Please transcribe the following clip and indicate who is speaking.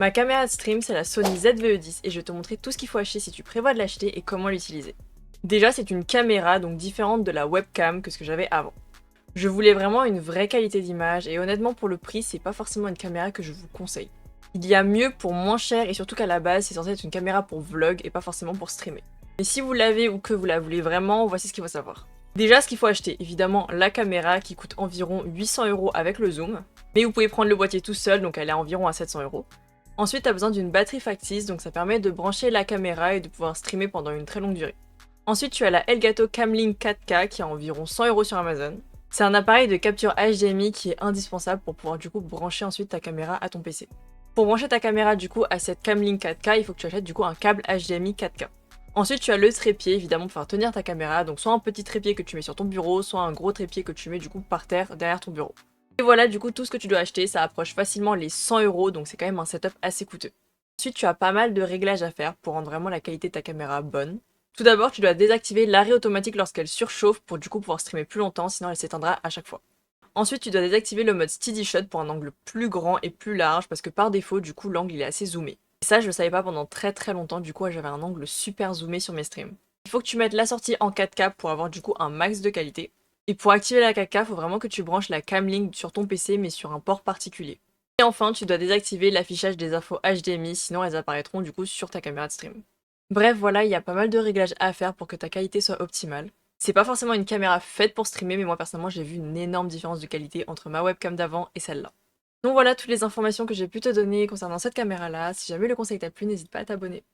Speaker 1: Ma caméra de stream, c'est la Sony ZVE10 et je vais te montrer tout ce qu'il faut acheter si tu prévois de l'acheter et comment l'utiliser. Déjà, c'est une caméra donc différente de la webcam que ce que j'avais avant. Je voulais vraiment une vraie qualité d'image et honnêtement pour le prix, c'est pas forcément une caméra que je vous conseille. Il y a mieux pour moins cher et surtout qu'à la base, c'est censé être une caméra pour vlog et pas forcément pour streamer. Mais si vous l'avez ou que vous la voulez vraiment, voici ce qu'il faut savoir. Déjà, ce qu'il faut acheter, évidemment, la caméra qui coûte environ 800 € avec le zoom. Mais vous pouvez prendre le boîtier tout seul, donc elle est environ à 700 €. Ensuite, tu as besoin d'une batterie factice, donc ça permet de brancher la caméra et de pouvoir streamer pendant une très longue durée. Ensuite, tu as la Elgato Camlink 4K qui est à environ 100 € sur Amazon. C'est un appareil de capture HDMI qui est indispensable pour pouvoir du coup brancher ensuite ta caméra à ton PC. Pour brancher ta caméra du coup à cette Camlink 4K, il faut que tu achètes du coup un câble HDMI 4K. Ensuite, tu as le trépied évidemment pour pouvoir tenir ta caméra, donc soit un petit trépied que tu mets sur ton bureau, soit un gros trépied que tu mets du coup par terre derrière ton bureau. Et voilà du coup tout ce que tu dois acheter, ça approche facilement les 100 €, donc c'est quand même un setup assez coûteux. Ensuite, tu as pas mal de réglages à faire pour rendre vraiment la qualité de ta caméra bonne. Tout d'abord, tu dois désactiver l'arrêt automatique lorsqu'elle surchauffe pour du coup pouvoir streamer plus longtemps, sinon elle s'éteindra à chaque fois. Ensuite, tu dois désactiver le mode steady shot pour un angle plus grand et plus large parce que par défaut, du coup, l'angle il est assez zoomé. Et ça, je le savais pas pendant très très longtemps, du coup, j'avais un angle super zoomé sur mes streams. Il faut que tu mettes la sortie en 4K pour avoir du coup un max de qualité. Et pour activer la 4K, il faut vraiment que tu branches la Camlink sur ton PC mais sur un port particulier. Et enfin, tu dois désactiver l'affichage des infos HDMI, sinon elles apparaîtront du coup sur ta caméra de stream. Bref, voilà, il y a pas mal de réglages à faire pour que ta qualité soit optimale. C'est pas forcément une caméra faite pour streamer, mais moi personnellement j'ai vu une énorme différence de qualité entre ma webcam d'avant et celle-là. Donc voilà toutes les informations que j'ai pu te donner concernant cette caméra-là. Si jamais le conseil t'a plu, n'hésite pas à t'abonner.